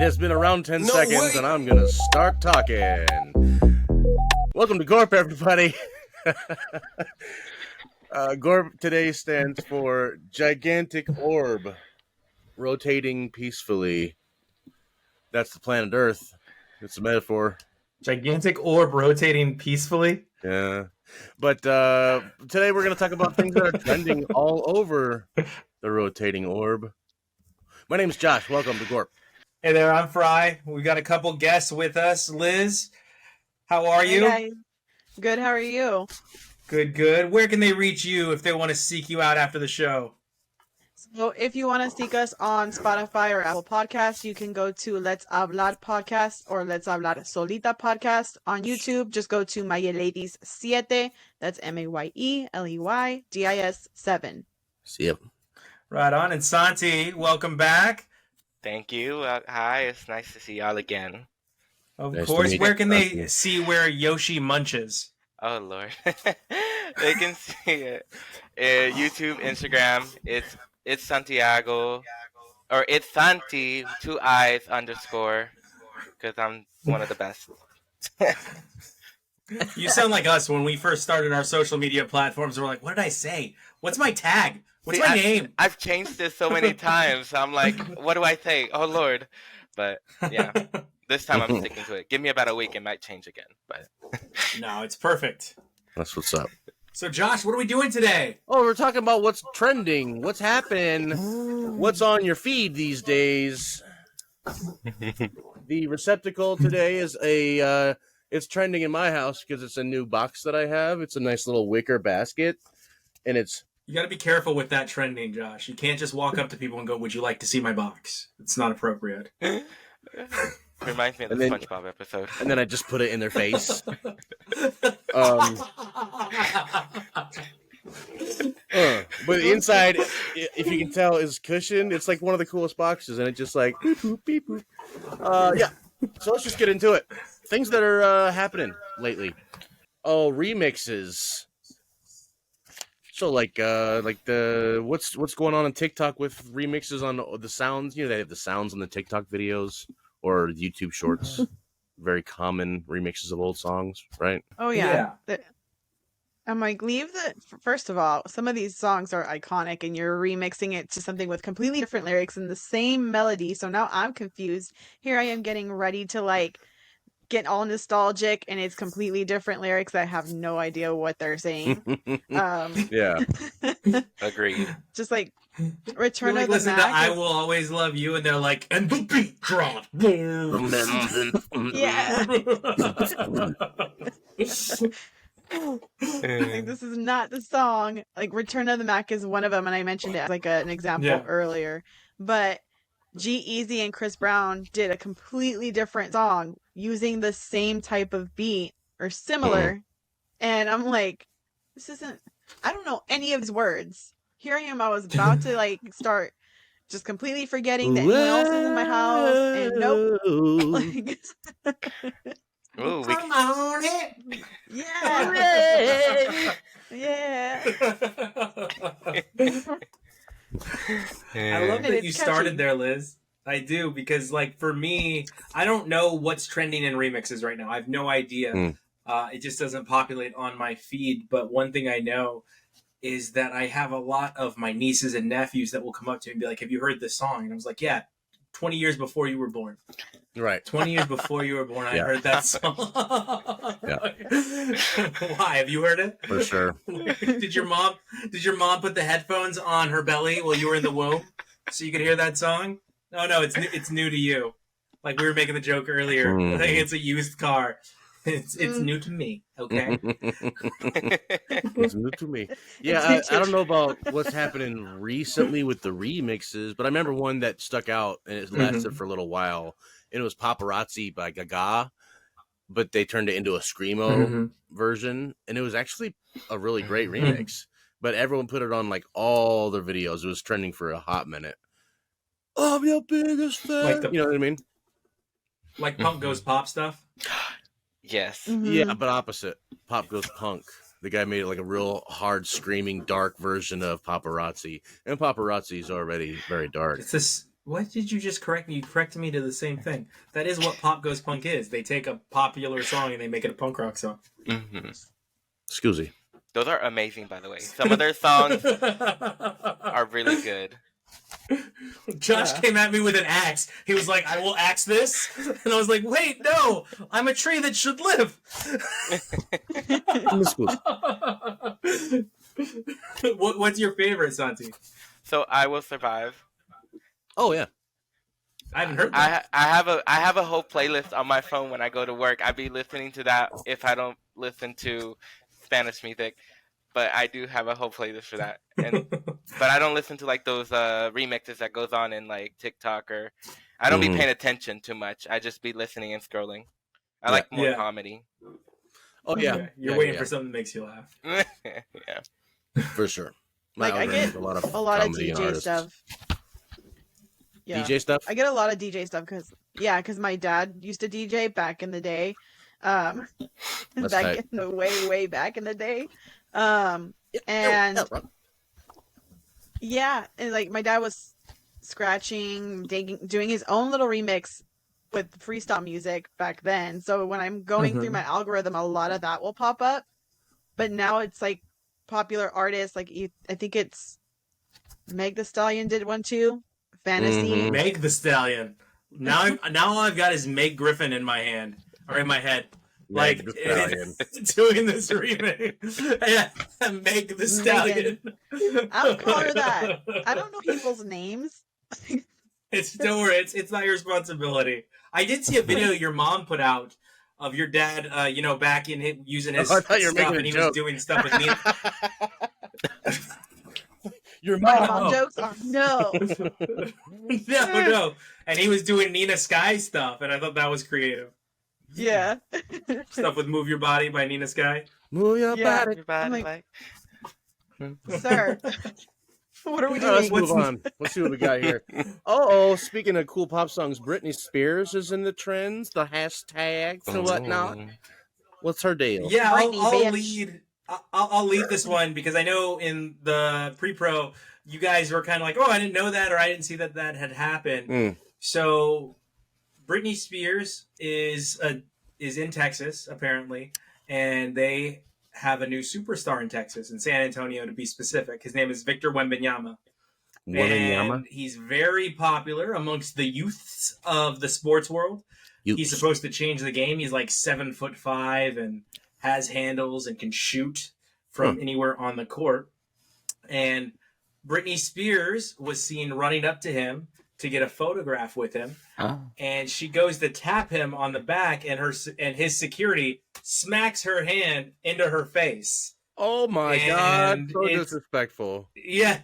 It has been around 10 seconds, and I'm going to start talking. Welcome to Gorp, everybody. Gorp today stands for Gigantic Orb, rotating peacefully. That's the planet Earth. It's a metaphor. Gigantic orb rotating peacefully? Yeah. But today we're going to talk about things that are trending all over the rotating orb. My name's Josh. Welcome to Gorp. Hey there, I'm Fry. We got a couple guests with us. Liz, how are you? Hey guys. Good, how are you? Good, good. Where can they reach you if they want to seek you out after the show? So if you want to seek us on Spotify or Apple Podcasts, you can go to Let's Hablar Podcast or Let's Hablar Solita Podcast. On YouTube, just go to Mayeladies 7. That's MAYELEYDIS 7. See ya. Right on. And Santi, welcome back. Thank you. Hi, it's nice to see y'all again. Of Nice to course. meet Where you. can they see where Yoshi munches? Oh, Lord. They can see it. YouTube, Instagram, it's Santiago, or it's Santi, 2 eyes _, because I'm one of the best. You sound like us when we first started our social media platforms. We're like, what did I say? What's my tag? What's my name? I've changed this so many times. I'm like, what do I say? Oh, Lord. But, yeah, this time I'm sticking to it. Give me about a week, it might change again. But No, it's perfect. That's what's up. So, Josh, what are we doing today? Oh, we're talking about what's trending, what's happening, what's on your feed these days. The receptacle today is it's trending in my house because it's a new box that I have. It's a nice little wicker basket, and it's... You got to be careful with that trending, Josh. You can't just walk up to people and go, would you like to see my box? It's not appropriate. reminds me of the And then- SpongeBob episode. And then I just put it in their face. But the inside, if you can tell, is cushioned. It's like one of the coolest boxes, and it just like beep boop beep boop. Yeah. So let's just get into it. Things that are happening lately. Oh, remixes. So like the what's going on TikTok with remixes on the sounds? You know, they have the sounds on the TikTok videos or YouTube shorts. Very common remixes of old songs, right? Oh, yeah. I'm like, first of all, some of these songs are iconic and you're remixing it to something with completely different lyrics and the same melody. So now I'm confused. Here I am getting ready to like get all nostalgic and it's completely different lyrics. I have no idea what they're saying. Yeah. Agreed. Just like Return You're like, of the listen to Mac. I Will Always Love You, and they're like, and the beat drop. Yeah. Like, this is not the song. Like Return of the Mac is one of them, and I mentioned it as like an example earlier. But G-Eazy and Chris Brown did a completely different song using the same type of beat or similar, and I'm like, this isn't. I don't know any of his words. Here I am. I was about to like start just completely forgetting that anyone else is in my house, and nope. Like, Ooh, Come on it. yeah. Yeah. I love that It's you catchy. started there, Liz. I do, because like for me, I don't know what's trending in remixes right now. I have no idea. It just doesn't populate on my feed. But one thing I know is that I have a lot of my nieces and nephews that will come up to me and be like, have you heard this song? And I was like, yeah, 20 years before you were born. Right. 20 years before you were born, I heard that song. Why? Have you heard it? For sure. Did your mom put the headphones on her belly while you were in the womb so you could hear that song? No, it's new to you. Like we were making the joke earlier. Like it's a used car. It's new to me. Okay. It's new to me. Yeah, I don't know about what's happening recently with the remixes, but I remember one that stuck out and it lasted for a little while. And it was Paparazzi by Gaga, but they turned it into a Screamo version, and it was actually a really great remix. But everyone put it on like all their videos. It was trending for a hot minute. I'm your biggest fan. You know what I mean? Like Punk Goes Pop stuff. Yes. Yeah, but opposite. Pop Goes Punk. The guy made it like a real hard, screaming, dark version of Paparazzi. And Paparazzi is already very dark. It's this What did you just correct me? You corrected me to the same thing. That is what Pop Goes Punk is. They take a popular song and they make it a punk rock song. Mm-hmm. Excuse me. Those are amazing, by the way. Some of their songs are really good. Josh came at me with an axe. He was like, I will axe this. And I was like, wait, no. I'm a tree that should live. What's your favorite, Santi? So I Will Survive. Oh yeah. I haven't heard that. I have a whole playlist on my phone when I go to work. I be listening to that if I don't listen to Spanish music. But I do have a whole playlist for that. But I don't listen to like those remixes that goes on in like TikTok or I don't be paying attention too much. I just be listening and scrolling. I like more comedy. Oh yeah. You're waiting for something that makes you laugh. Yeah. For sure. Like I get a lot of DJ stuff. Yeah. DJ stuff? I get a lot of DJ stuff because my dad used to DJ back in the day. Back in the way back in the day. And like my dad was scratching, digging, doing his own little remix with freestyle music back then. So when I'm going through my algorithm, a lot of that will pop up. But now it's like popular artists, like I think it's Meg the Stallion did one too. Fantasy. Meg the Stallion. Now all I've got is Meg Griffin in my hand or in my head. Like doing this remake. Yeah, Meg the Stallion. I don't call her that. I don't know people's names. Don't worry, it's not your responsibility. I did see a video your mom put out of your dad, back in using his stuff, and he was doing stuff with me. Your mom jokes? No. No. And he was doing Nina Sky stuff, and I thought that was creative. Yeah. Stuff with Move Your Body by Nina Sky. Move your body. Like, sir, what are we doing? Let's move on. Let's see what we got here. Oh, speaking of cool pop songs, Britney Spears is in the trends, the hashtags and whatnot. What's her deal? Yeah, I'll lead this one because I know in the pre-pro you guys were kind of like, oh, I didn't know that or I didn't see that had happened. So Britney Spears is in Texas apparently, and they have a new superstar in Texas, in San Antonio to be specific. His name is Victor Wembanyama. And he's very popular amongst the youths of the sports world. He's supposed to change the game. He's like 7'5" and has handles and can shoot from anywhere on the court. And Britney Spears was seen running up to him to get a photograph with him. And she goes to tap him on the back, and his security smacks her hand into her face. Oh my God, so disrespectful. Yeah.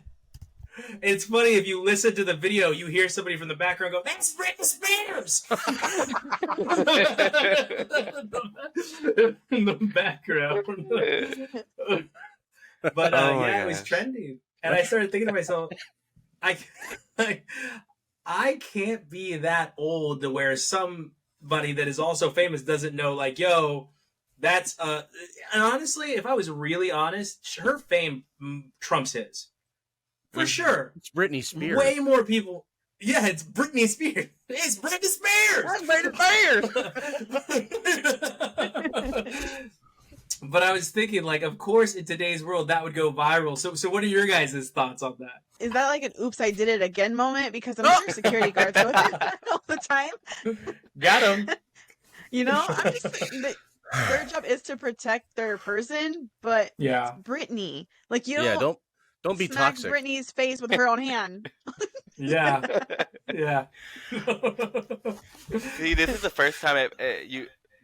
It's funny, if you listen to the video, you hear somebody from the background go, "That's Britney Spears!" In the background. But it was trending. And I started thinking to myself, I can't be that old to where somebody that is also famous doesn't know, like, yo, that's and honestly, if I was really honest, her fame trumps his. For sure. It's Britney Spears. Way more people. Yeah, it's Britney Spears. It's Britney Spears. That's Britney Spears. But I was thinking, like, of course, in today's world, that would go viral. So what are your guys' thoughts on that? Is that like an "oops, I did it again" moment? Because I'm sure security guards go through that all the time. Got him. I'm just saying that their job is to protect their person, but it's Britney. Like, you don't be smack toxic. Britney's face with her own hand. Yeah. See, this is the first time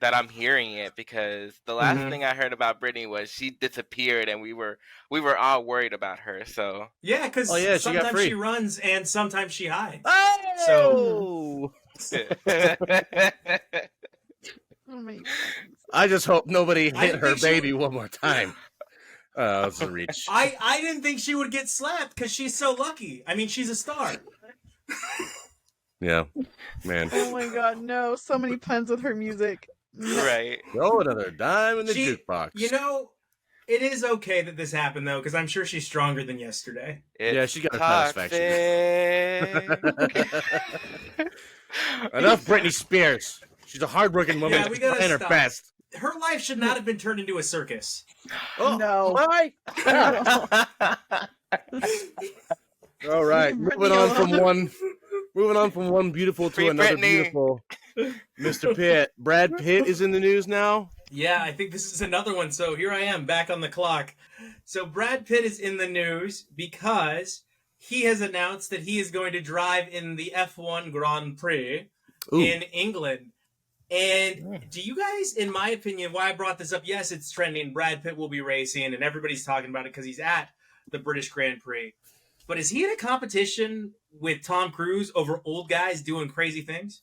that I'm hearing it, because the last thing I heard about Britney was she disappeared, and we were all worried about her. So because sometimes she runs and sometimes she hides. Oh, Oh my God. I just hope nobody hit her baby one more time. That's a reach. I didn't think she would get slapped because she's so lucky. I mean, she's a star. Yeah, man. Oh my God, no! So many puns with her music. Right. Throw another dime in the jukebox. It is okay that this happened though, because I'm sure she's stronger than yesterday. Yeah, she got her toxic. Enough Britney Spears. She's a hardworking woman. Yeah, we gotta trying her stop. best. Her life should not have been turned into a circus. Oh, No. my. All right, moving on from one beautiful to Free another Britney. beautiful. Mr. Pitt. Brad Pitt is in the news now. Yeah, I think this is another one. So here I am back on the clock. So Brad Pitt is in the news because he has announced that he is going to drive in the F1 Grand Prix in England. And do you guys, in my opinion, why I brought this up, yes, it's trending. Brad Pitt will be racing and everybody's talking about it because he's at the British Grand Prix. But is he in a competition with Tom Cruise over old guys doing crazy things?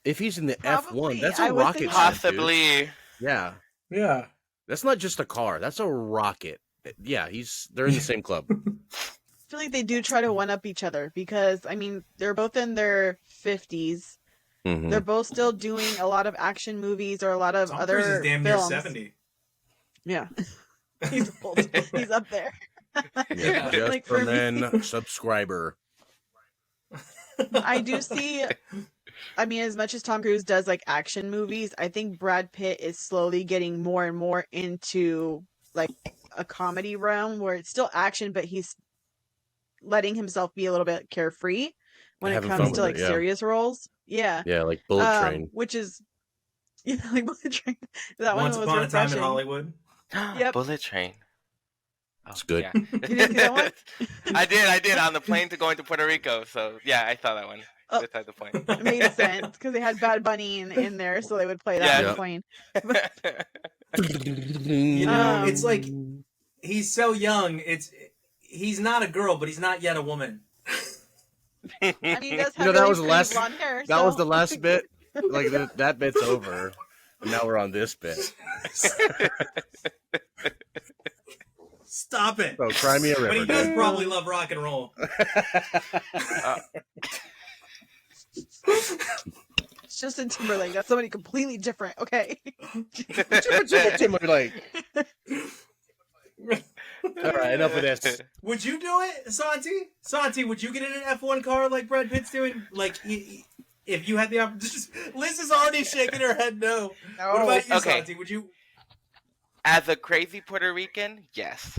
If he's in the Probably. F1, that's I a would rocket think ship, Possibly. dude. Yeah. Yeah. That's not just a car. That's a rocket. Yeah, they're in the same club. I feel like they do try to one up each other because I mean they're both in their 50s. Mhm. They're both still doing a lot of action movies or a lot of Tom other Cruise is damn films. near 70. Yeah, he's old. He's up there. Yeah, just Like, for for me- men, subscriber. I do see. I mean, as much as Tom Cruise does like action movies, I think Brad Pitt is slowly getting more and more into like a comedy realm where it's still action, but he's letting himself be a little bit carefree when it Having fun comes with to like it, yeah. serious roles. Yeah, Yeah, like Bullet Train. which is like Bullet Train. That Once one was upon a time in refreshing. Hollywood. Yep. Bullet Train. Oh, It's good. Yeah. You didn't see that one? I did on the plane to going to Puerto Rico. So yeah, I saw that one. Oh. Beside the plane. It made sense because they had Bad Bunny in there, so they would play that Yeah. on the Yep. plane. You know, it's like Um, he's so young. He's not a girl, but he's not yet a woman. I mean, he does have You know, that really was the pretty last- blonde hair. that so- was the last bit. Like that bit's over. And now we're on this bit. Stop it. So cry me a river. But he does dude. probably love rock and roll. It's Justin Timberlake. That's somebody completely different. Okay. Timberlake. All right, enough of this. Would you do it, Santi? Santi, would you get in an F1 car like Brad Pitt's doing? Like, if you had the opportunity. Liz is already shaking her head no. What about you, Okay. Santi? Would you? As a crazy Puerto Rican, yes.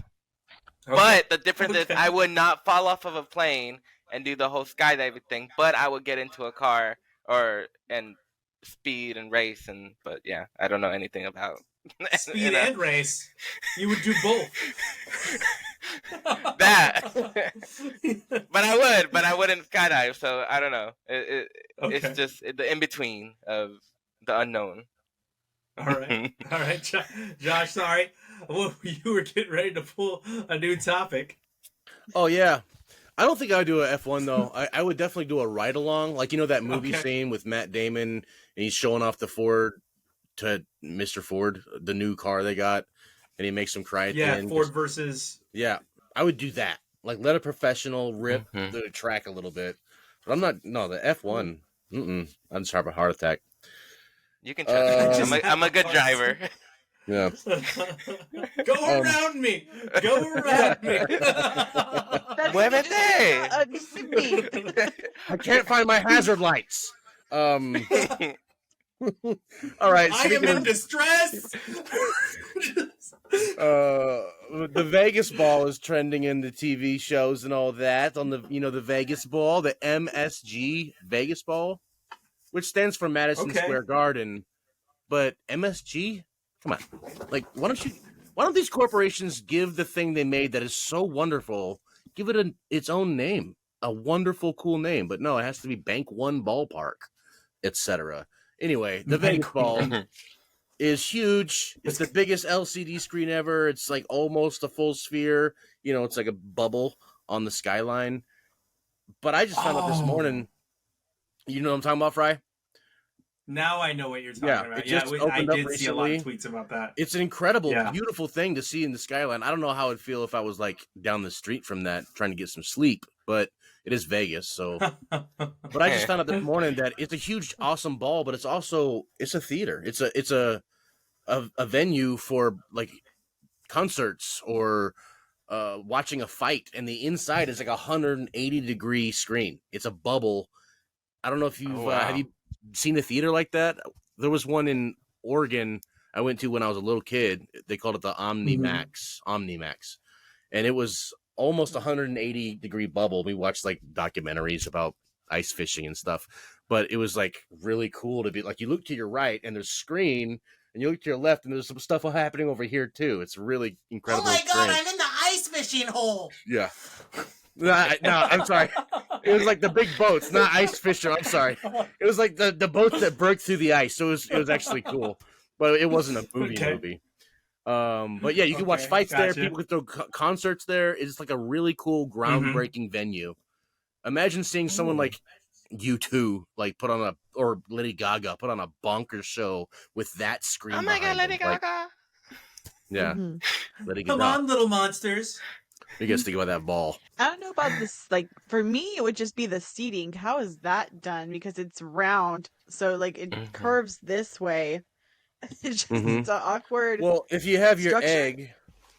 Okay. But the difference is Okay. I would not fall off of a plane and do the whole skydiving thing, but I would get into a car and speed and race but yeah, I don't know anything about Speed and race. You would do both. that. But I wouldn't skydive, so I don't know. Okay. It's just the in between of the unknown. All right. All right, Josh, sorry. Well, you were getting ready to pull a new topic. Oh yeah. I don't think I would do a F1 though. I would definitely do a ride along, like that movie Okay. scene with Matt Damon and he's showing off the Ford to Mr. Ford, the new car they got, and he makes him cry at the Yeah, end. Ford versus. Yeah, I would do that. Like let a professional rip Mhm. the track a little bit. But I'm not. No, the F1. I'm just having a heart attack. You can trust Um, me. I'm a good driver. Yeah. Go around me. Go around me. That's Muévete. Mississippi. I can't find my hazard lights. All right. I am speaking in of- distress. the Vegas ball is trending in the TV shows and all that on the the Vegas ball, the MSG Vegas ball, which stands for Madison Okay. Square Garden. But MSG, come on, like why don't these corporations give the thing they made that is so wonderful, give it its own name, a wonderful, cool name? But no, it has to be Bank One Ballpark, etc. Anyway, the Vegas ball is huge. It's the biggest LCD screen ever. It's like almost a full sphere. It's like a bubble on the skyline. But I just found out this morning. You know what I'm talking about, Fry? Now I know what you're talking Yeah, about. it Yeah, just I opened up did see a lot of recently. tweets about that. It's an incredible, Yeah. beautiful thing to see in the skyline. I don't know how I'd feel if I was like down the street from that trying to get some sleep, but it is Vegas, so. But I just found out this morning that it's a huge, awesome ball, but it's a theater. It's a venue for like concerts or watching a fight, and the inside is like 180-degree screen. It's a bubble. I don't know if you've have you seen a theater like that? There was one in Oregon I went to when I was a little kid. They called it the Omnimax, and it was almost 180-degree bubble. We watched like documentaries about ice fishing and stuff, but it was like really cool to be like, you look to your right and there's screen, and you look to your left and there's some stuff happening over here too. It's really incredible. Oh my god, I'm in the ice fishing hole. Yeah. No, I'm sorry. It was like the big boats, not ice fisher. I'm sorry. It was like the boats that broke through the ice. So it was actually cool, but it wasn't a movie. But yeah, you can watch fights there. People can throw concerts there. It's like a really cool, groundbreaking venue. Imagine seeing someone like U2 like put on or Lady Gaga put on a bonkers show with that screen. Oh my god, Lady Gaga! Like, yeah, Lady Gaga. Come on, little monsters. You guys think about that ball. I don't know about this. Like, for me, it would just be the seating. How is that done? Because it's round, so like it curves this way. It's just it's an awkward. Well, if you have your structure. egg,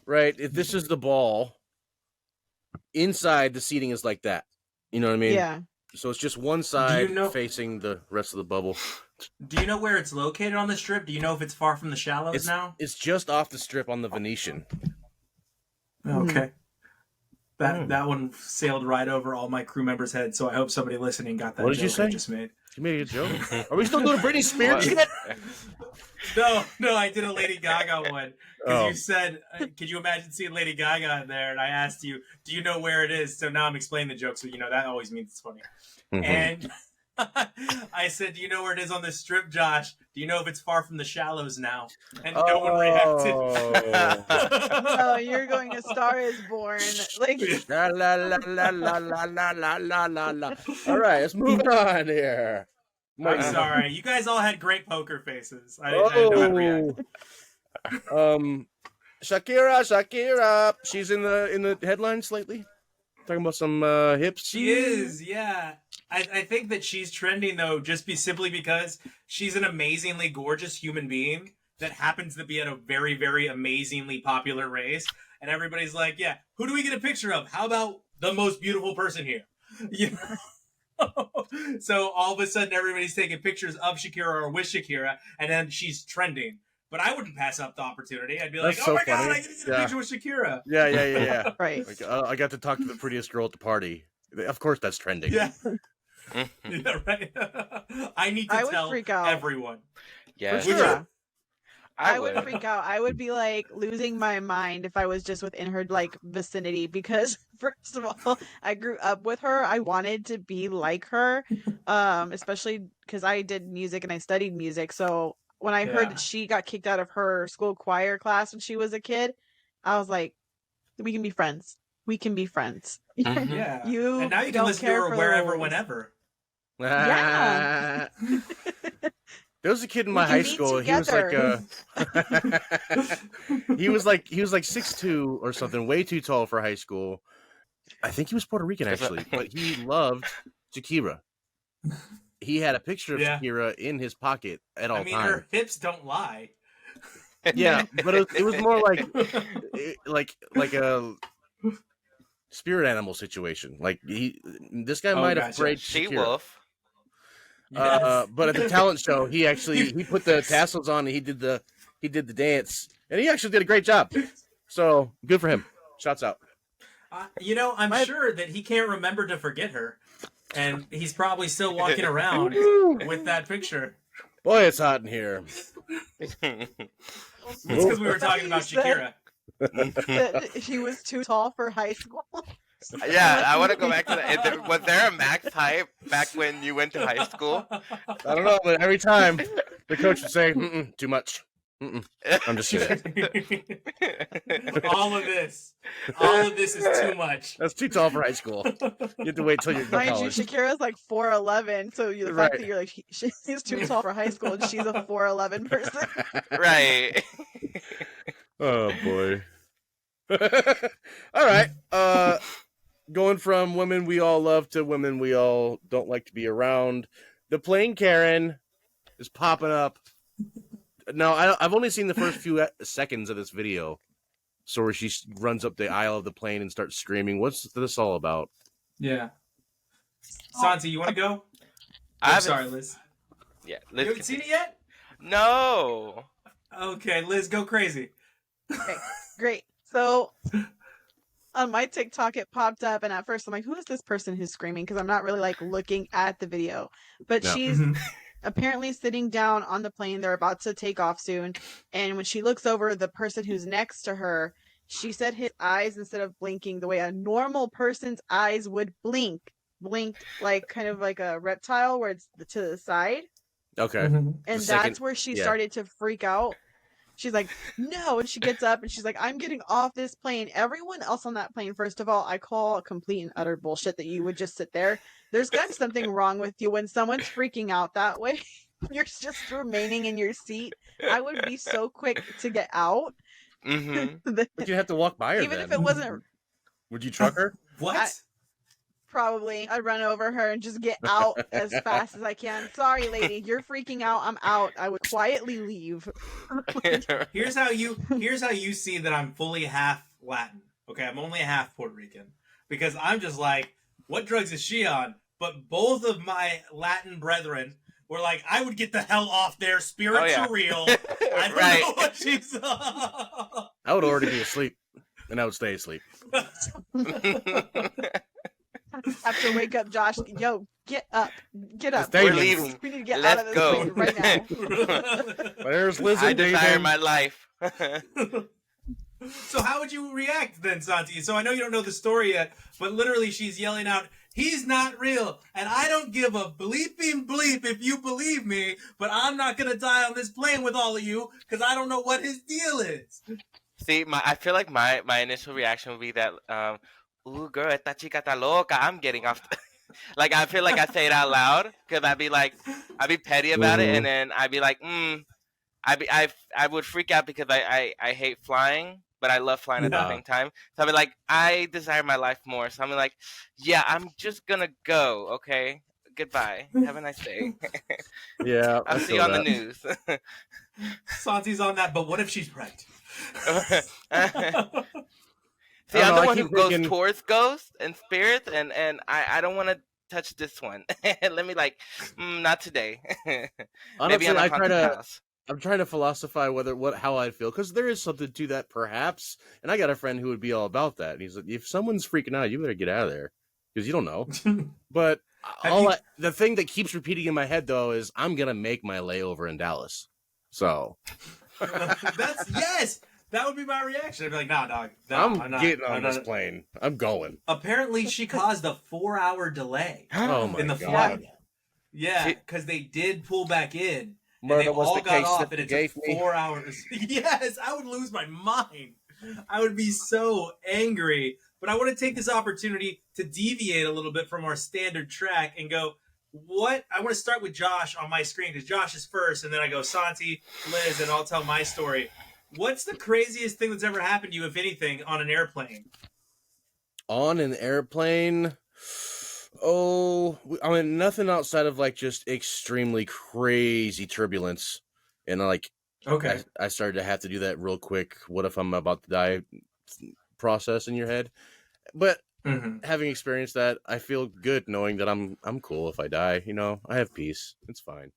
right? If this is the ball, inside the seating is like that. You know what I mean? Yeah. So it's just one side facing the rest of the bubble. Do you know where it's located on the strip? Do you know if it's far from the shallows now? It's just off the strip on the Venetian. Okay. That one sailed right over all my crew members' heads, so I hope somebody listening got that. What did you say? I just made. You made a joke? Are we still doing Britney Spears shit? No, I did a Lady Gaga one. Because you said, could you imagine seeing Lady Gaga in there? And I asked you, do you know where it is? So now I'm explaining the joke, so that always means it's funny. And I said, do you know where it is on the strip, Josh? Do you know if it's far from the shallows now? And no one reacted. Oh, you're going A Star Is Born. Like la la la la la la la la la la. All right, let's move on here. I'm sorry. You guys all had great poker faces. I didn't know how to react. Shakira. She's in the headlines lately. Talking about some hips. She is, yeah. I think that she's trending, though, simply because she's an amazingly gorgeous human being that happens to be at a very, very amazingly popular race. And everybody's like, yeah, who do we get a picture of? How about the most beautiful person here? You know? So all of a sudden, everybody's taking pictures of Shakira or with Shakira, and then she's trending. But I wouldn't pass up the opportunity. I'd be like, oh my God, I get to get a picture with Shakira. Yeah. Right. Like, I got to talk to the prettiest girl at the party. Of course, that's trending. Yeah. Yeah, right. I need to tell freak out. everyone. Yeah. Sure. I would freak out. I would be like losing my mind if I was just within her like vicinity, because first of all, I grew up with her. I wanted to be like her, especially because I did music and I studied music. So when I heard that she got kicked out of her school choir class when she was a kid, I was like, we can be friends. We can be friends. Yeah. And now you can listen to her wherever, whenever. Yeah. There was a kid in my high school. He was like he was like 6'2" or something, way too tall for high school. I think he was Puerto Rican actually, but he loved Shakira. He had a picture of Shakira in his pocket at all times. Her hips don't lie. Yeah, but it was more like a spirit animal situation. Like this guy might have prayed Shakira. She-wolf. Yes. But at the talent show, he put the tassels on and he did the dance, and he actually did a great job. So good for him. Shouts out. I'm sure that he can't remember to forget her, and he's probably still walking around with that picture. Boy, it's hot in here. It's because we were talking about Shakira. She was too tall for high school. Yeah, I want to go back to that. Was there a max height back when you went to high school? I don't know, but every time the coach would say, too much. I'm just kidding. All of this is too much. That's too tall for high school. You have to wait till you're in Mind you, college. Shakira's like 4'11", so the fact that you're like she's too tall for high school and she's a 4'11" person. Right. Oh boy. All right. Going from women we all love to women we all don't like to be around. The plain Karen is popping up. Now, I've only seen the first few seconds of this video, So where she runs up the aisle of the plane and starts screaming. What's this all about? Yeah. Santi, you want to go? I'm sorry, Liz. Yeah, You haven't seen it yet? No. Okay, Liz, go crazy. Okay, great. So on my TikTok, it popped up, and at first I'm like, who is this person who's screaming? Because I'm not really like looking at the video. But No. she's apparently sitting down on the plane. They're about to take off soon. And when she looks over, the person who's next to her, she said his eyes, instead of blinking the way a normal person's eyes would blinked like kind of like a reptile where it's to the side. Okay. And The that's second- where she yeah. started to freak out. She's like, no. And she gets up and she's like, I'm getting off this plane. Everyone else on that plane, first of all, I call complete and utter bullshit that you would just sit there. There's got to be something wrong with you when someone's freaking out that way. You're just remaining in your seat. I would be so quick to get out. Mm-hmm. But you have to walk by her. Even then. if it wasn't Would you truck her? What? probably, I'd run over her and just get out as fast as I can. Sorry, lady, you're freaking out. I'm out. I would quietly leave. Here's how you see that I'm fully half Latin. Okay, I'm only half Puerto Rican because I'm just like, what drugs is she on? But both of my Latin brethren were like, I would get the hell off there. Spirits are real. I don't know what she's on. I would already be asleep, and I would stay asleep. Have to wake up Josh. Yo, get up. Get up. We're leaving. We need to get Let's out of this go. plane right now. There's Liz I and desire David. my life. So how would you react then, Santi? So I know you don't know the story yet, but literally she's yelling out, he's not real, and I don't give a bleeping bleep if you believe me, but I'm not going to die on this plane with all of you because I don't know what his deal is. See, I feel like my initial reaction would be that, ooh, girl, esta chica está loca. I'm getting off. Like, I feel like I say it out loud because I'd be petty about it, and then I'd be like, I would freak out because I hate flying, but I love flying at the same time. So I'd be like, I desire my life more. So I'm like, yeah, I'm just gonna go. Okay, goodbye. Have a nice day. Yeah, I'll see you on the news. Santi's on that, but what if she's right? See, I don't I'm know, the I one who keep goes thinking- towards ghosts and spirits, and I don't want to touch this one. Let me not today. Honestly, Maybe on a I try haunted to. house. I'm trying to philosophize how I'd feel, because there is something to that, perhaps. And I got a friend who would be all about that. And he's like, if someone's freaking out, you better get out of there, because you don't know. But the thing that keeps repeating in my head, though, is I'm gonna make my layover in Dallas. So That would be my reaction. I'd be like, nah, dog. No, I'm not, getting on I'm this not. plane. I'm going. Apparently, she caused a 4-hour delay Oh my in the god! flight. Yeah, because they did pull back in. And they Murder was all the got case off, that and you it gave took me. 4 hours. Yes, I would lose my mind. I would be so angry. But I want to take this opportunity to deviate a little bit from our standard track and go, what? I want to start with Josh on my screen because Josh is first, and then I go Santi, Liz, and I'll tell my story. What's the craziest thing that's ever happened to you, if anything, on an airplane? On an airplane? Oh, I mean, nothing outside of like just extremely crazy turbulence, and like Okay. I started to have to do that real quick. What if I'm about to die? Process in your head, but having experienced that, I feel good knowing that I'm cool if I die. You know, I have peace. It's fine.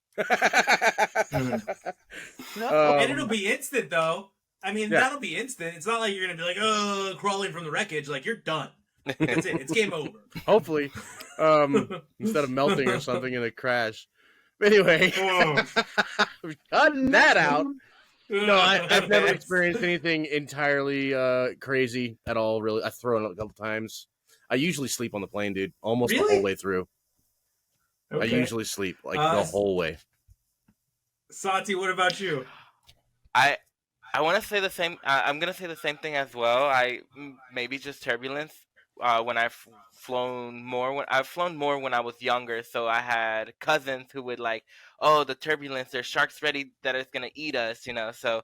And it'll be instant, though. I mean, Yeah. that'll be instant. It's not like you're going to be like, oh, crawling from the wreckage. Like, you're done. That's it. It's game over. Hopefully, instead of melting or something in a crash. But anyway, cut that out. No, I've never experienced anything entirely crazy at all, really. I've thrown it a couple times. I usually sleep on the plane, dude, almost the Really? whole way through. I Okay. usually sleep like the whole way. Santi, what about you? I want to say the same. I'm gonna say the same thing as well. Maybe just turbulence. When I've flown more when I was younger. So I had cousins who would like, oh, the turbulence. There's sharks ready that is gonna eat us. You know. So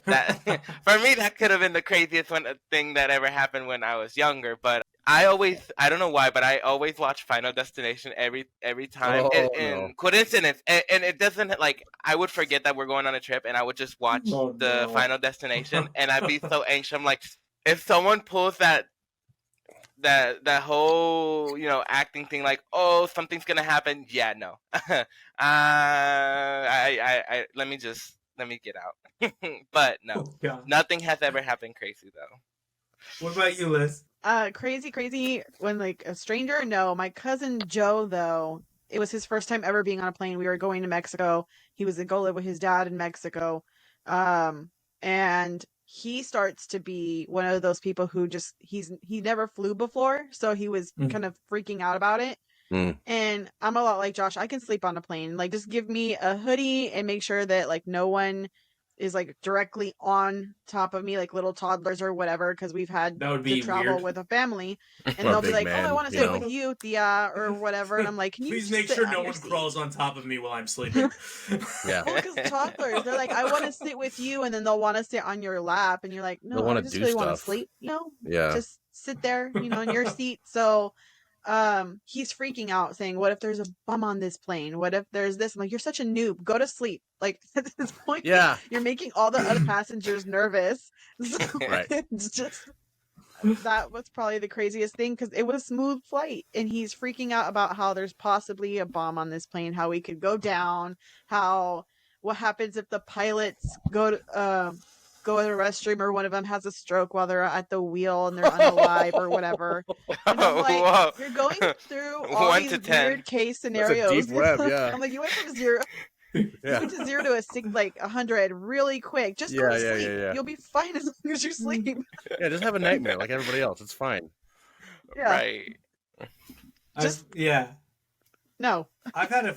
that for me that could have been the craziest thing that ever happened when I was younger. But I don't know why, but I always watch Final Destination every time. Oh, and no. coincidence, and it doesn't like I would forget that we're going on a trip, and I would just watch the Final Destination, and I'd be so anxious. I'm like, if someone pulls that whole acting thing, like, oh, something's gonna happen, yeah, no. I let me get out. But no, Oh, God. nothing has ever happened crazy though. What about you, Liz? Crazy when like a stranger? No, my cousin Joe though. It was his first time ever being on a plane. We were going to Mexico. He was to go live with his dad in Mexico. And he starts to be one of those people who just he never flew before, so he was kind of freaking out about it. And I'm a lot like Josh. I can sleep on a plane. Like, just give me a hoodie and make sure that like no one is like directly on top of me, like little toddlers or whatever, because we've had That would to be travel weird. with a family, and Or a they'll be big like, "Oh, I man, want to you sit know. with you, Thea," or whatever, and I'm like, "Can you Please just make sit sure on no your one seat?" crawls on top of me while I'm sleeping. Yeah. Well, because toddlers, they're like, "I want to sit with you," and then they'll want to sit on your lap, and you're like, They'll "No, wanna I just do really want to stuff. sleep, Yeah. just sit there, in your seat." So he's freaking out saying, "What if there's a bum on this plane? What if there's this?" I'm like, "You're such a noob, go to sleep." Like, at this point, Yeah. you're making all the other passengers nervous. So Right. it's just, that was probably the craziest thing, because it was a smooth flight and he's freaking out about how there's possibly a bomb on this plane, how we could go down, what happens if the pilots go to the restroom, or one of them has a stroke while they're at the wheel and they're unalive or whatever. And I'm like, Whoa. you're going through all 1 these to 10. weird case That's a scenarios. deep web, yeah. I'm like, you went from zero Yeah. went to 0 to like 100 really quick. Just go Yeah, to yeah, sleep. yeah. You'll be fine as long as you sleep. Yeah, just have a nightmare like everybody else. It's fine. Yeah. Right. No. I've had a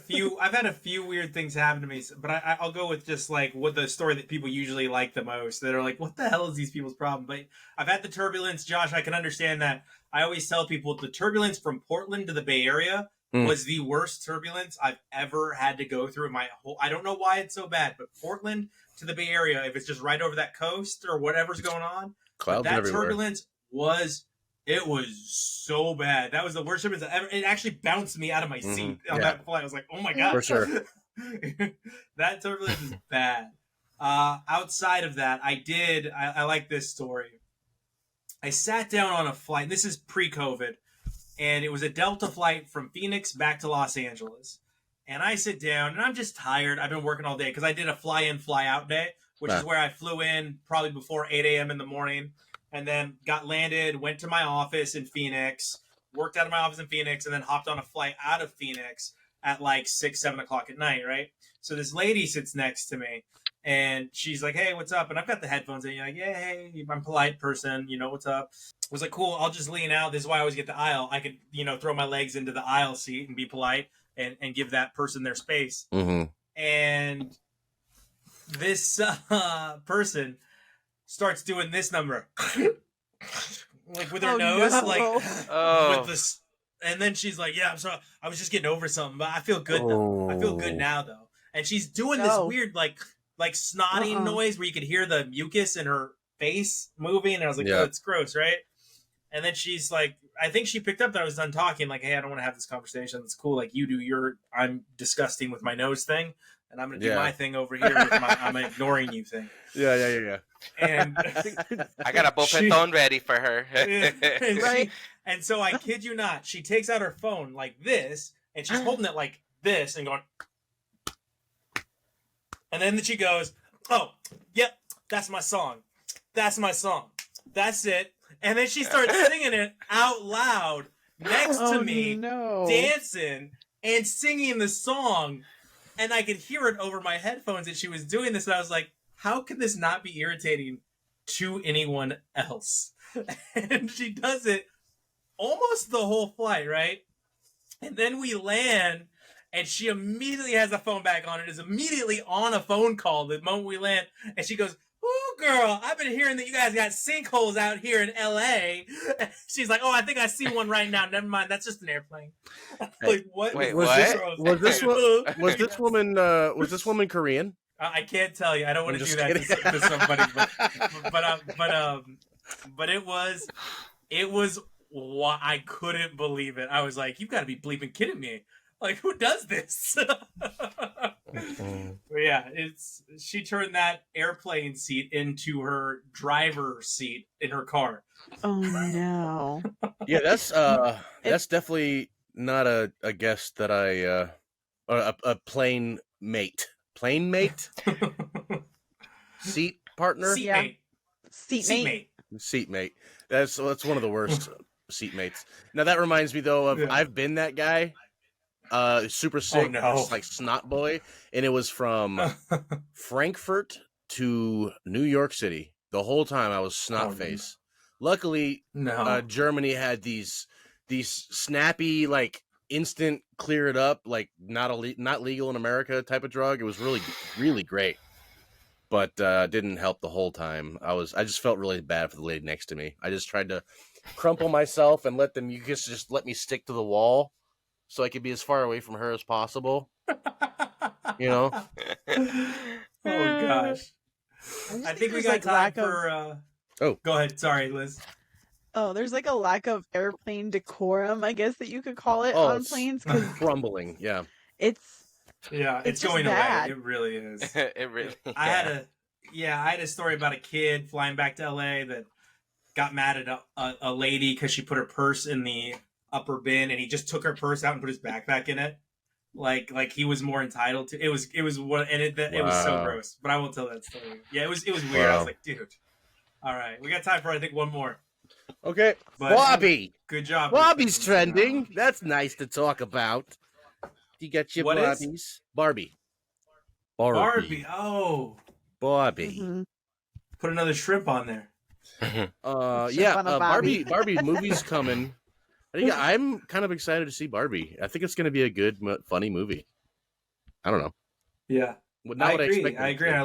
few weird things happen to me, but I'll go with just like what the story that people usually like the most. That are like, what the hell is these people's problem? But I've had the turbulence, Josh. I can understand that. I always tell people the turbulence from Portland to the Bay Area was the worst turbulence I've ever had to go through in my whole. I don't know why it's so bad, but Portland to the Bay Area, if it's just right over that coast or whatever's going on, Clouds that everywhere. turbulence was so bad. That was the worst turbulence ever. It actually bounced me out of my seat on that flight. I was like, oh my God. For sure. That turbulence is bad. Outside of that, I like this story. I sat down on a flight. This is pre-COVID. And it was a Delta flight from Phoenix back to Los Angeles. And I sit down, and I'm just tired. I've been working all day because I did a fly-in, fly-out day, which is where I flew in probably before 8 a.m. in the morning, and then got landed, went to my office in Phoenix, worked out of my office in Phoenix, and then hopped on a flight out of Phoenix at like 6, 7 o'clock at night, right? So this lady sits next to me, and she's like, hey, what's up? And I've got the headphones in. You're like, yeah, hey, I'm a polite person. What's up? I was like, cool, I'll just lean out. This is why I always get the aisle. I could, throw my legs into the aisle seat and be polite and give that person their space. Mm-hmm. And this person starts doing this number. Like with her nose. No. Like, Oh. with this. And then she's like, yeah, I'm sorry. I was just getting over something, but I feel good though. I feel good now though. And she's doing this weird, like snotting noise where you could hear the mucus in her face moving. And I was like, oh, it's gross, right? And then she's like, I think she picked up that I was done talking. Like, hey, I don't want to have this conversation. It's cool. Like, you do your, I'm disgusting with my nose thing. And I'm going to do my thing over here with my, I'm ignoring you thing. Yeah. And I got a bofeton ready for her. Right. And so I kid you not, she takes out her phone like this, and she's holding it like this and going. And then she goes, oh, yep, that's my song. That's my song. That's it. And then she starts singing it out loud next to me, dancing and singing the song. And I could hear it over my headphones that she was doing this. And I was like, how can this not be irritating to anyone else? And she does it almost the whole flight, right? And then we land, and she immediately has the phone back on and is immediately on a phone call the moment we land. And she goes, ooh, girl, I've been hearing that you guys got sinkholes out here in L.A. She's like, oh, I think I see one right now. Never mind. That's just an airplane. Like, what? Wait, Was what? this woman Korean? I can't tell you. I don't want to do that kidding. to somebody. But it was I couldn't believe it. I was like, you've got to be bleeping kidding me. Like, who does this? But yeah, she turned that airplane seat into her driver seat in her car. Oh no. Yeah, that's definitely not a guest that I or a plane mate. Plane mate? Seat partner? Seatmate. Seatmate. Seatmate. Seatmate. That's one of the worst seatmates. Now that reminds me though of I've been that guy. Super sick, just like snot boy, and it was from Frankfurt to New York City. The whole time I was snot face. Luckily, Germany had these snappy, like instant clear it up, like not legal in America type of drug. It was really great, but didn't help the whole time. I just felt really bad for the lady next to me. I just tried to crumple myself and let them. You just let me stick to the wall, so I could be as far away from her as possible. You know? Oh gosh. I think we got time for Oh, go ahead. Sorry, Liz. Oh, there's like a lack of airplane decorum, I guess that you could call it on planes. Cause crumbling, yeah. It's going bad. away. It really is. It really. I had a story about a kid flying back to LA that got mad at a lady because she put her purse in the upper bin, and he just took her purse out and put his backpack in it, like he was more entitled to. It was one, and it was so gross. But I won't tell that story. Yeah, it was weird. I was like, dude. All right, we got time for I think one more. Okay, but, Bobby. Good job. Bobby's trending. That's nice to talk about. You got your Barbies. Barbie. Oh. Barbie. Mm-hmm. Put another shrimp on there. Barbie movie's coming. I'm kind of excited to see Barbie. I think it's going to be a good, funny movie. I don't know. Yeah, I agree.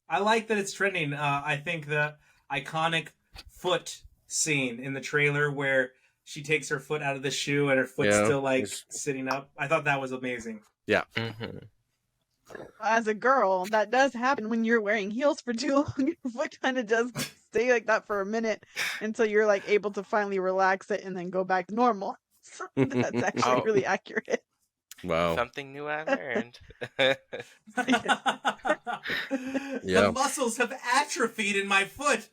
I like that it's trending. I think the iconic foot scene in the trailer where she takes her foot out of the shoe and her foot's still sitting up. I thought that was amazing. Yeah. Mm-hmm. As a girl, that does happen when you're wearing heels for too long. Your foot kind of does stay like that for a minute until you're like able to finally relax it and then go back to normal. So that's actually really accurate. Wow. Something new I learned. The muscles have atrophied in my foot.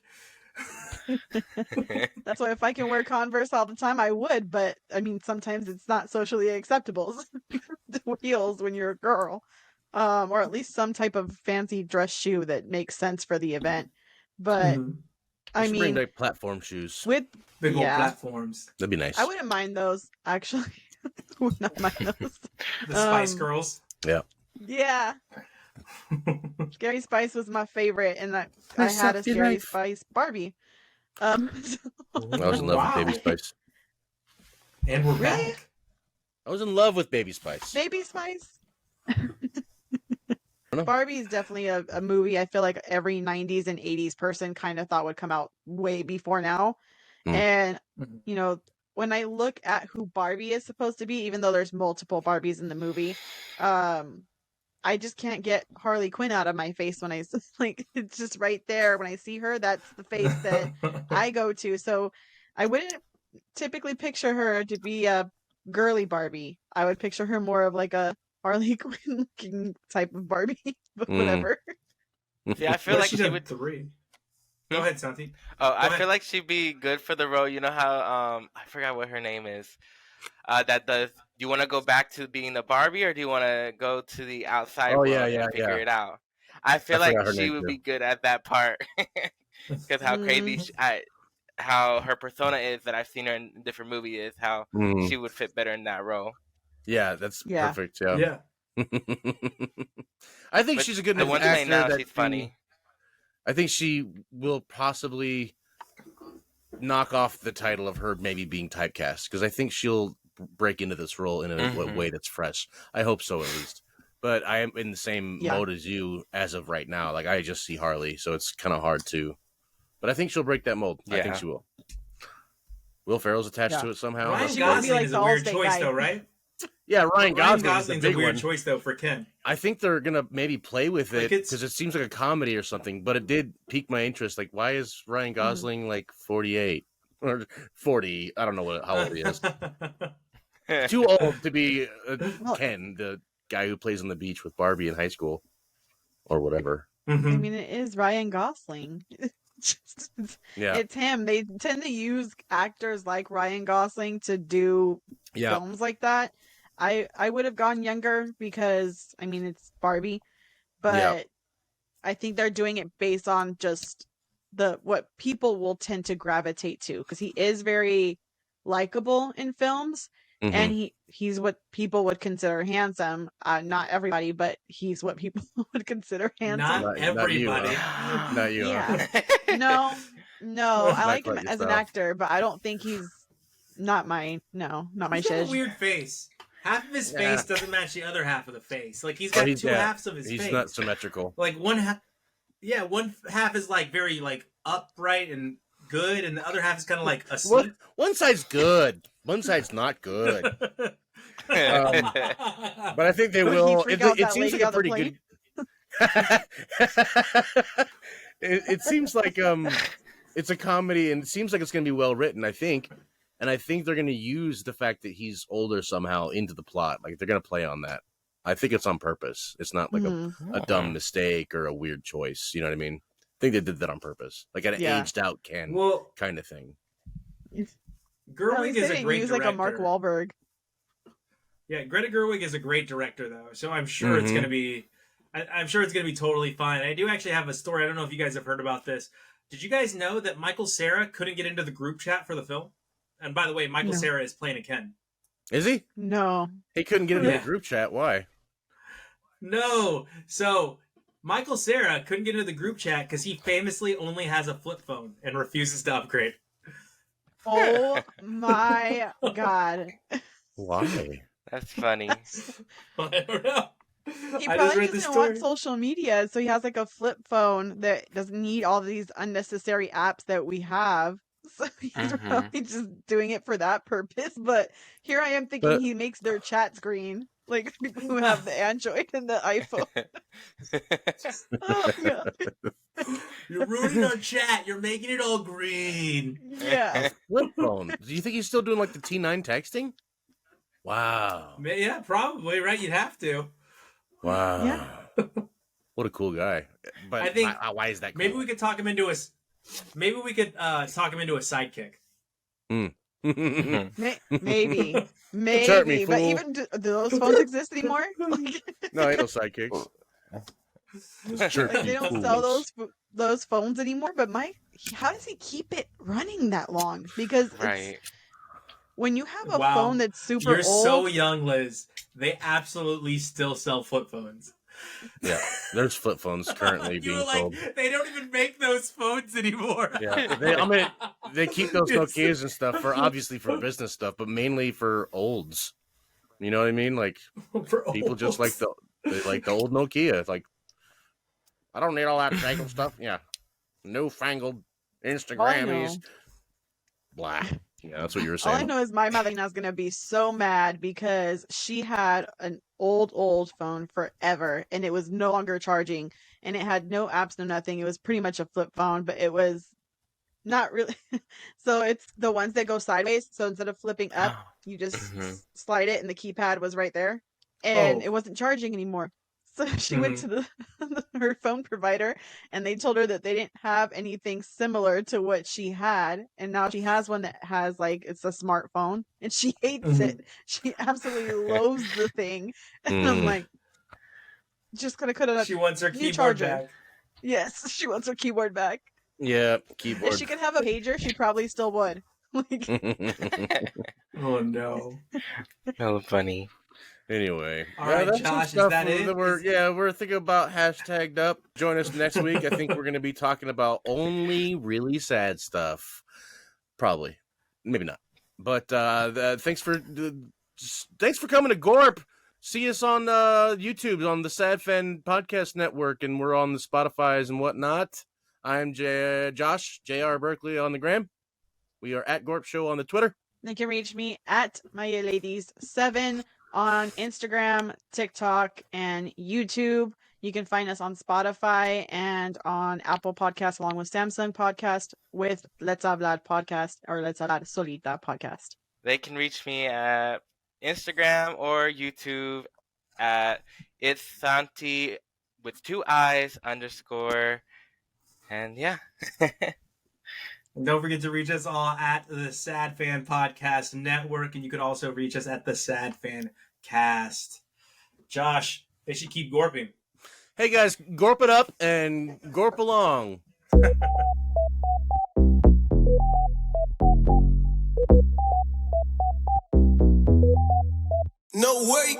That's why if I can wear Converse all the time, I would. But I mean, sometimes it's not socially acceptable to wear heels when you're a girl, or at least some type of fancy dress shoe that makes sense for the event. But I mean, bring like platform shoes with big old platforms. That'd be nice. I wouldn't mind those actually. Would not mind those. The Spice Girls. Yeah. Yeah. Scary Spice was my favorite, and I had a Scary Spice Barbie. I was in love with Baby Spice. And we're back. I was in love with Baby Spice. Baby Spice. Barbie is definitely a movie I feel like every 90s and 80s person kind of thought would come out way before now. And, you know, when I look at who Barbie is supposed to be, even though there's multiple Barbies in the movie, I just can't get Harley Quinn out of my face when I like it's just right there when I see her. That's the face that I go to. So I wouldn't typically picture her to be a girly Barbie. I would picture her more of like a Harley Quinn looking type of Barbie, but whatever. See, I feel like she would. Go ahead, Santi. I feel like she'd be good for the role. You know how I forgot what her name is. Do you want to go back to being the Barbie, or do you want to go to the outside world and figure it out? I feel like she would be good at that part because how crazy, how her persona is that I've seen her in different movies, how she would fit better in that role. Yeah, that's perfect. Yeah. I think she's a good enough actor. Now she's funny. I think she will possibly knock off the title of her maybe being typecast because I think she'll break into this role in a way that's fresh. I hope so, at least. But I am in the same mode as you as of right now. Like I just see Harley, so it's kind of hard to. But I think she'll break that mold. Yeah. I think she will. Will Ferrell's attached to it somehow. Ryan Gosling is a weird choice, though, right? Yeah, Ryan Gosling's a weird choice though for Ken. I think they're gonna maybe play with it because it seems like a comedy or something. But it did pique my interest. Like, why is Ryan Gosling like 48 or 40? I don't know how old he is. Too old to be Ken, the guy who plays on the beach with Barbie in high school or whatever. I mean, it is Ryan Gosling. Yeah. It's him. They tend to use actors like Ryan Gosling to do films like that. I would have gone younger because, I mean, it's Barbie, but I think they're doing it based on just what people will tend to gravitate to, because he is very likable in films, and he's what people would consider handsome. Not everybody, but he's what people would consider handsome. Not everybody. Not you. Yeah. No, I like him as an actor, but I don't think he's not my He's got a shiz. weird face. Half of his face doesn't match the other half of the face. Like he's got two halves of his face. He's not symmetrical. Like one half is like very like upright and good, and the other half is kind of like asleep. One side's good. One side's not good. But I think they will. It seems like a pretty good. It seems like it's a comedy, and it seems like it's going to be well written. I think, and I think they're going to use the fact that he's older somehow into the plot. Like they're going to play on that. I think it's on purpose. It's not like a dumb mistake or a weird choice. You know what I mean? I think they did that on purpose, like an aged out Ken kind of thing. Gerwig is a great director. Like a Mark Wahlberg. Yeah, Greta Gerwig is a great director, though. So I'm sure it's going to be. I'm sure it's going to be totally fine. I do actually have a story. I don't know if you guys have heard about this. Did you guys know that Michael Cera couldn't get into the group chat for the film? And by the way, Michael Cera is playing a Ken. Is he? No. He couldn't get into the group chat. Why? No. So Michael Cera couldn't get into the group chat because he famously only has a flip phone and refuses to upgrade. Oh my God. Why? That's funny. I don't know. He probably doesn't want social media, so he has like a flip phone that doesn't need all these unnecessary apps that we have. So he's probably just doing it for that purpose. But here I am thinking he makes their chat screen, like people who have the Android and the iPhone. Oh, God. You're ruining our chat. You're making it all green. Yeah. Flip phone. Do you think he's still doing like the T9 texting? Wow. Yeah, probably, right? You'd have to. Wow. Yeah. What a cool guy. But I think why is that cool? maybe we could talk him into a sidekick. Maybe. Me, but even do those phones exist anymore? No, ain't no sidekicks. Like, they don't sell those phones anymore. But how does he keep it running that long? Because when you have a phone that's super old, you're so young, Liz. They absolutely still sell flip phones. Yeah, there's flip phones currently being sold. They don't even make those phones anymore. Yeah, they keep those Nokias and stuff obviously for business stuff, but mainly for olds. You know what I mean? Like people just like the old Nokia. It's like, I don't need all that fangled stuff. Yeah, newfangled Instagrammies. Blah. Yeah, that's what you were saying. All I know is my mother-in-law is going to be so mad because she had an old phone forever, and it was no longer charging, and it had no apps, no nothing. It was pretty much a flip phone, but it was not really. So it's the ones that go sideways. So instead of flipping up, you just slide it, and the keypad was right there, and it wasn't charging anymore. So she went to her phone provider, and they told her that they didn't have anything similar to what she had. And now she has one that has it's a smartphone, and she hates it. She absolutely loathes the thing. And I'm like, just gonna cut it up. She wants her keyboard back. Yes, she wants her keyboard back. Yeah, keyboard. If she could have a pager, she probably still would. Oh no. So funny. Anyway, all right, that's Josh, stuff is that it? We're thinking about hashtagged up. Join us next week. I think we're going to be talking about only really sad stuff. Probably, maybe not. But thanks for coming to Gorp. See us on YouTube on the TheSadFan Podcast Network, and we're on the Spotify's and whatnot. I'm Josh Jr. Berkeley on the gram. We are at Gorp Show on the Twitter. You can reach me at MyLadies7 on Instagram, TikTok, and YouTube. You can find us on Spotify and on Apple Podcasts, along with Samsung Podcast, with Let's Hablar Podcast or Let's Hablar Solita Podcast. They can reach me at Instagram or YouTube at it's Santi with 2 eyes _ and yeah. And don't forget to reach us all at the Sad Fan Podcast Network, and you can also reach us at the Sad Fan Cast. Josh, they should keep gorping. Hey guys, gorp it up and gorp along. No way.